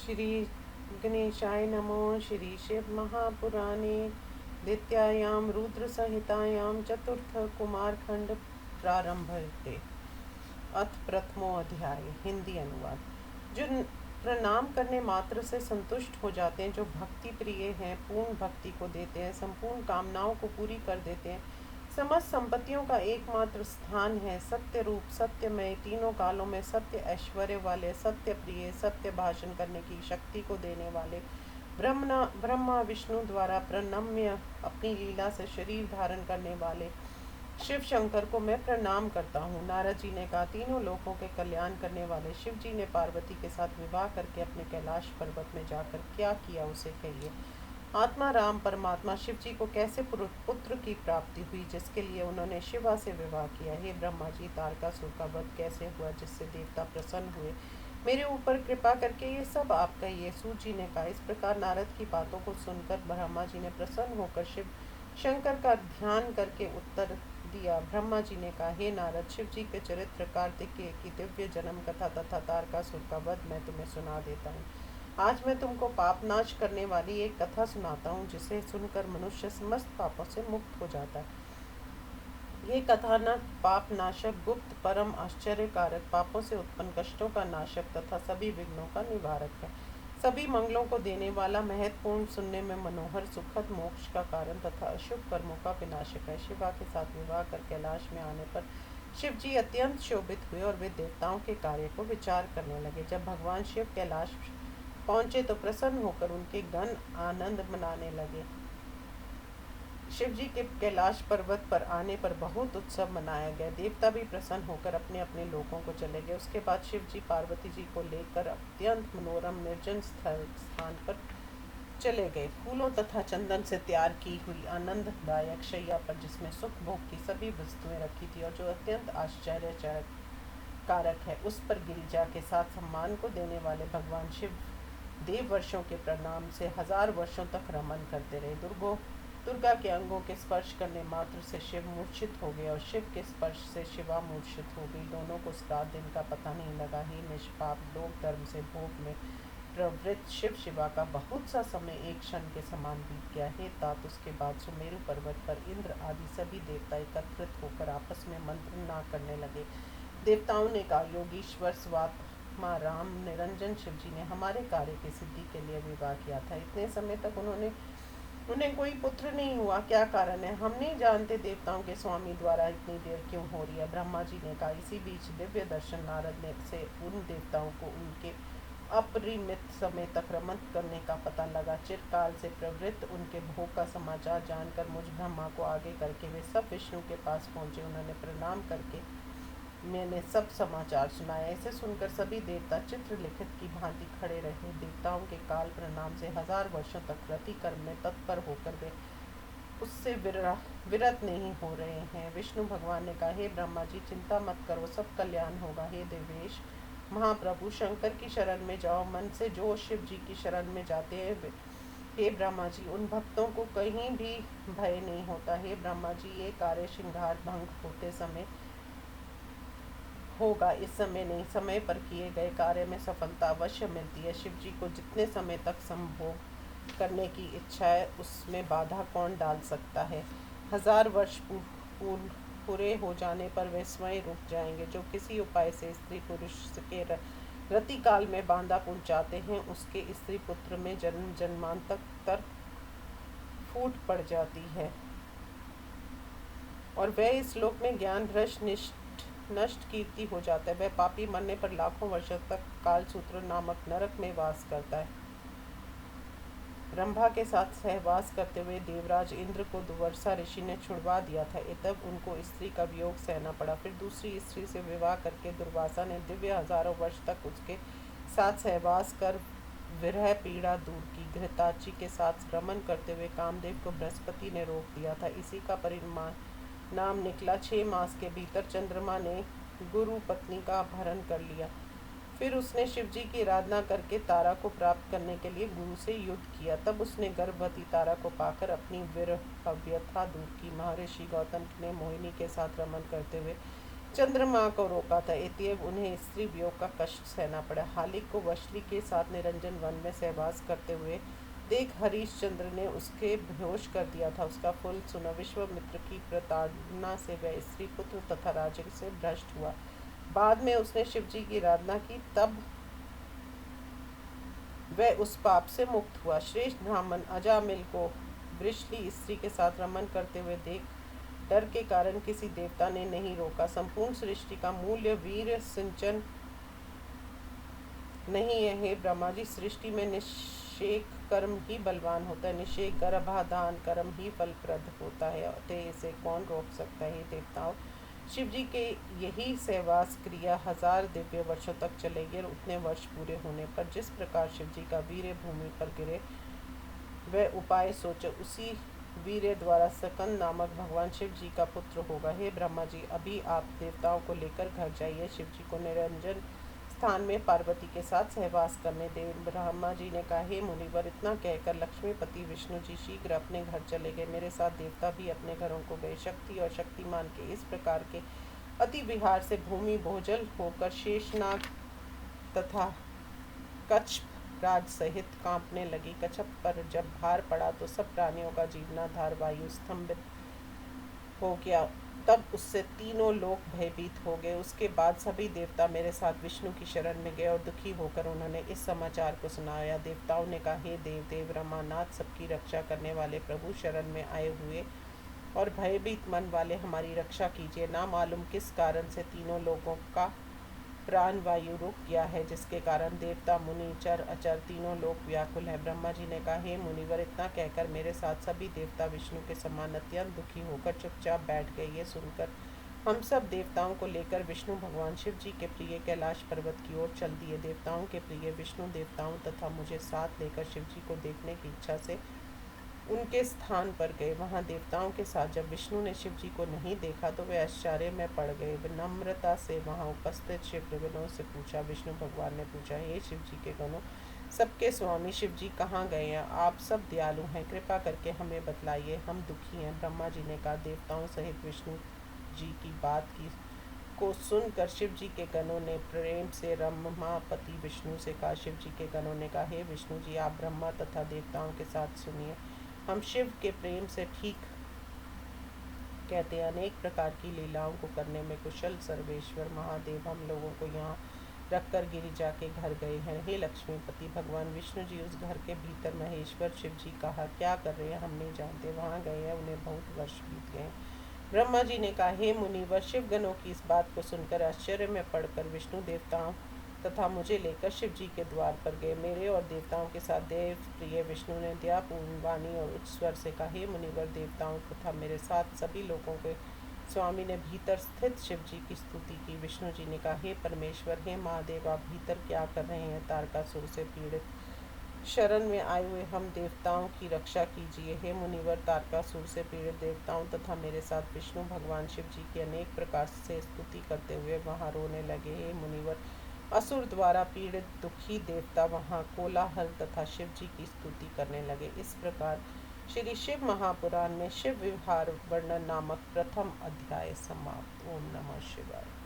श्री गणेशाय नमो। श्री शिव महापुराणे द्वितीयायां रुद्र संहितायां चतुर्थ कुमारखंड प्रारंभते। अथ प्रथमो अध्याय। हिंदी अनुवाद। जो प्रणाम करने मात्र से संतुष्ट हो जाते हैं, जो भक्ति प्रिय हैं, पूर्ण भक्ति को देते हैं, संपूर्ण कामनाओं को पूरी कर देते हैं, समस्त संपत्तियों का एकमात्र स्थान है, सत्य रूप, सत्यमय, तीनों कालों में सत्य ऐश्वर्य वाले, सत्य प्रिय, सत्य भाषण करने की शक्ति को देने वाले, ब्रह्मा विष्णु द्वारा प्रणम्य अपनी लीला से शरीर धारण करने वाले शिव शंकर को मैं प्रणाम करता हूँ। नारद जी ने कहा, तीनों लोगों के कल्याण करने वाले शिव जी ने पार्वती के साथ विवाह करके अपने कैलाश पर्वत में जाकर क्या किया, उसे कहिए। आत्मा राम परमात्मा शिव जी को कैसे पुत्र की प्राप्ति हुई, जिसके लिए उन्होंने शिवा से विवाह किया। हे ब्रह्मा जी, तारकासुर का वध कैसे हुआ, जिससे देवता प्रसन्न हुए। मेरे ऊपर कृपा करके ये सब आप कहिए। सूत जी ने कहा। इस प्रकार नारद की बातों को सुनकर ब्रह्मा जी ने प्रसन्न होकर शिव शंकर का ध्यान करके उत्तर दिया। ब्रह्मा जी ने कहा, हे नारद, शिव जी के चरित्र, कार्तिकेय की दिव्य जन्म कथा तथा तारकासुर का वध मैं तुम्हें सुना देता हूँ। आज मैं तुमको पाप नाश करने वाली एक कथा सुनाता हूँ, जिसे सुनकर मनुष्य समस्त पापों से मुक्त हो जाता है। ये कथानक पाप नाशक, गुप्त, परम आश्चर्यकारक, पापों से उत्पन्न कष्टों का नाशक तथा सभी विघ्नों का निवारक है। सभी मंगलों को देने वाला, महत्वपूर्ण, सुनने में मनोहर, सुखद, मोक्ष का कारण तथा अशुभ कर्मों का विनाशक है। शिवा के साथ विवाह कर कैलाश में आने पर शिव जी अत्यंत शोभित हुए और वे देवताओं के कार्य को विचार करने लगे। जब भगवान शिव कैलाश पहुंचे तो प्रसन्न होकर उनके गण आनंद मनाने लगे। शिव जी के कैलाश पर्वत पर आने पर बहुत उत्सव मनाया गया। देवता भी प्रसन्न होकर अपने अपने लोकों को चले गए। उसके बाद शिव जी पार्वती जी को लेकर अत्यंत मनोरम निर्जन स्थान पर चले गए। फूलों तथा चंदन से तैयार की हुई आनंददायक शैया पर, जिसमें सुख भोग की सभी वस्तुएं रखी थी और जो अत्यंत आश्चर्यचरक कारक है, उस पर गिरिजा के साथ सम्मान को देने वाले भगवान शिव देव वर्षों के प्रणाम से 1000 वर्षों तक रमन करते रहे। दुर्गा के अंगों के स्पर्श करने मात्र से शिव मूर्छित हो गए और शिव के स्पर्श से शिवा मूर्छित हो गई। दोनों को उस रात दिन का पता नहीं लगा। ही निष्पाप, लोक धर्म से भोग में प्रवृत्त शिव शिवा का बहुत सा समय एक क्षण के समान बीत गया। हे तात, उसके बाद सुमेरु पर्वत पर इंद्र आदि सभी देवता एकत्रित होकर आपस में मंत्रणा करने लगे। देवताओं ने कहा, योगीश्वर स्वात्मा राम निरंजन शिव जी ने हमारे कार्य की सिद्धि के लिए विवाह किया था। इतने समय तक उन्हें कोई पुत्र नहीं हुआ, क्या कारण है? हम नहीं जानते। देवताओं के स्वामी द्वारा इतनी देर क्यों हो रही है? ब्रह्मा जी ने कहा। इसी बीच दिव्य दर्शन नारद ने से उन देवताओं को उनके अपरिमित समय तक रमन करने का पता लगा। चिरकाल से प्रवृत्त उनके भोग का समाचार जानकर मुझ ब्रह्मा को आगे करके वे सब विष्णु के पास पहुंचे। उन्होंने प्रणाम करके मैंने सब समाचार सुनाया। इसे सुनकर सभी देवता चित्रलिखित की भांति खड़े रहे। देवताओं के काल प्रणाम से 1000 वर्षों तक रति कर्म में तत्पर होकर वे उससे विरत नहीं हो रहे हैं। विष्णु भगवान ने कहा, हे ब्रह्मा जी, चिंता मत करो, सब कल्याण होगा। हे देवेश महाप्रभु, शंकर की शरण में जाओ। मन से जो शिव जी की शरण में जाते हैं, हे ब्रह्मा जी, उन भक्तों को कहीं भी भय नहीं होता। हे ब्रह्मा जी, ये कार्य श्रृंगार भंग होते समय होगा, इस समय नहीं। समय पर किए गए कार्य में सफलता अवश्य मिलती है। शिव जी को जितने समय तक संभोग करने की इच्छा है, उसमें बाधा कौन डाल सकता है? 1000 वर्ष पूरे हो जाने पर वे स्वयं रुक जाएंगे। जो किसी उपाय से स्त्री पुरुष के रति काल में बांधा पहुंचाते हैं, उसके स्त्री पुत्र में जन्म जन्मांतर फूट पड़ जाती है और वह इस लोक में ज्ञान भ्रष्ट नष्ट कीर्ति हो जाता है। वह पापी मरने पर लाखों वर्षों तक कालसूत्र नामक नरक में वास करता है। ब्रह्मा के साथ सहवास करते हुए देवराज इंद्र को दुर्वासा ऋषि ने छुड़वा दिया था। तब उनको स्त्री का वियोग सहना पड़ा। फिर दूसरी स्त्री से विवाह करके दुर्वासा ने दिव्य हजारों वर्ष तक उसके साथ सहवास कर विरह पीड़ा दूर की। घृताची के साथ रमन करते हुए कामदेव को बृहस्पति ने रोक दिया था। इसी का नाम निकला। 6 मास के भीतर चंद्रमा ने गुरु पत्नी का अपहरण कर लिया। फिर उसने शिव जी की आराधना करके तारा को प्राप्त करने के लिए गुरु से युद्ध किया। तब उसने गर्भवती तारा को पाकर अपनी विरह व्यथा दूर की। महर्षि गौतम ने मोहिनी के साथ रमन करते हुए चंद्रमा को रोका था, इतएव उन्हें स्त्री वियोग का कष्ट सहना पड़ा। हालिक को वशली के साथ निरंजन वन में सहवास करते हुए देख हरिश्चंद्र ने उसके बेहोश कर दिया था। उसका फल सुना विश्वामित्र की प्रताड़ना से वह स्त्री पुत्र तथा राज्य से भ्रष्ट हुआ। बाद में उसने शिव जी की आराधना की, तब वह उस पाप से मुक्त हुआ। श्रेष्ठ ब्राह्मण अजामिल को वृषली स्त्री के साथ रमन करते हुए देख डर के कारण किसी देवता ने नहीं रोका। संपूर्ण सृष्टि का मूल्य वीर सिंचन नहीं है। हे ब्रह्मा जी, सृष्टि में निषेक कर्म ही बलवान होता है, निषेक गर्भाधान कर्म ही फलप्रद होता है, अतः इसे कौन रोक सकता है। देवताओं, शिव जी के यही सहवास क्रिया 1000 दिव्य वर्षों तक चलेगी और उतने वर्ष पूरे होने पर जिस प्रकार शिव जी का वीर्य भूमि पर गिरे वह उपाय सोचो, उसी वीर्य द्वारा सकंद नामक भगवान शिव जी का पुत्र होगा। हे ब्रह्मा जी, अभी आप देवताओं को लेकर घर जाइए, शिव जी को निरंजन स्थान में पार्वती के साथ सहवास करने दे। ब्रह्मा जी ने कहा, हे मुनिवर, इतना कहकर लक्ष्मीपति विष्णु जी शीघ्र अपने घर चले गए। मेरे साथ देवता भी अपने घरों को गए। शक्ति और शक्तिमान के इस प्रकार के अति विहार से भूमि भोजल होकर शेषनाग तथा कच्छ राज सहित कांपने लगी। कच्छप पर जब भार पड़ा तो सब प्राणियों का जीवनाधार वायु स्तंभित हो गया। तब उससे तीनों लोग भयभीत हो गए। उसके बाद सभी देवता मेरे साथ विष्णु की शरण में गए और दुखी होकर उन्होंने इस समाचार को सुनाया। देवताओं ने कहा, हे देव रमानाथ, सबकी रक्षा करने वाले प्रभु, शरण में आए हुए और भयभीत मन वाले हमारी रक्षा कीजिए। ना मालूम किस कारण से तीनों लोगों का प्राण वायु रुक गया है, जिसके कारण देवता मुनि चर अचर तीनों लोग व्याकुल हैं। ब्रह्मा जी ने कहा, हे मुनिवर, इतना कहकर मेरे साथ सभी देवता विष्णु के समान अत्यंत दुखी होकर चुपचाप बैठ गए। ये सुनकर हम सब देवताओं को लेकर विष्णु भगवान शिव जी के प्रिय कैलाश पर्वत की ओर चल दिए। देवताओं के प्रिय विष्णु देवताओं तथा मुझे साथ लेकर शिव जी को देखने की इच्छा से उनके स्थान पर गए। वहां देवताओं के साथ जब विष्णु ने शिव जी को नहीं देखा तो वे आश्चर्य में पड़ गए। विनम्रता से वहां उपस्थित शिवगणों से पूछा। विष्णु भगवान ने पूछा, हे शिव जी के गणों, सबके स्वामी शिव जी कहाँ गए हैं? आप सब दयालु हैं, कृपा करके हमें बतलाइए, हम दुखी हैं। ब्रह्मा जी ने कहा, देवताओं सहित विष्णु जी की बात की को सुनकर शिव जी के गणों ने प्रेम से रमापति विष्णु से कहा। शिव जी के गणों ने कहा, हे विष्णु जी, आप ब्रह्मा तथा देवताओं के साथ सुनिए। हम शिव के प्रेम से ठीक कहते हैं, अनेक प्रकार की लीलाओं को करने में कुशल सर्वेश्वर महादेव हम लोगों को यहाँ रखकर गिरिजा के घर गए हैं। हे लक्ष्मीपति, भगवान विष्णु जी उस घर के भीतर महेश्वर शिव जी कहा क्या कर रहे हैं हम नहीं जानते, वहाँ गए हैं, उन्हें बहुत वर्ष बीत गए। ब्रह्मा जी ने कहा, हे मुनिवर, शिवगणों की इस बात को सुनकर आश्चर्य में पड़कर विष्णु देवताओं तथा मुझे लेकर शिव जी के द्वार पर गए। मेरे और देवताओं के साथ देव प्रिय विष्णु ने दयापूर्ण वाणी और उच्च स्वर से कहा, हे मुनिवर, देवताओं तथा मेरे साथ सभी लोगों के स्वामी ने भीतर स्थित शिव जी की स्तुति की। विष्णु जी ने कहा, हे परमेश्वर, हे महादेव, आप भीतर क्या कर रहे हैं? तारकासुर से पीड़ित शरण में आए हुए हम देवताओं की रक्षा कीजिए। हे मुनिवर, तारकासुर से पीड़ित देवताओं तथा मेरे साथ विष्णु भगवान शिव जी की अनेक प्रकार से स्तुति करते हुए वहाँ रोने लगे। हे मुनिवर, असुर द्वारा पीड़ित दुखी देवता वहाँ कोलाहल तथा शिव जी की स्तुति करने लगे। इस प्रकार श्री शिव महापुराण में शिव विहार वर्णन नामक प्रथम अध्याय समाप्त। ओम नमः शिवाय।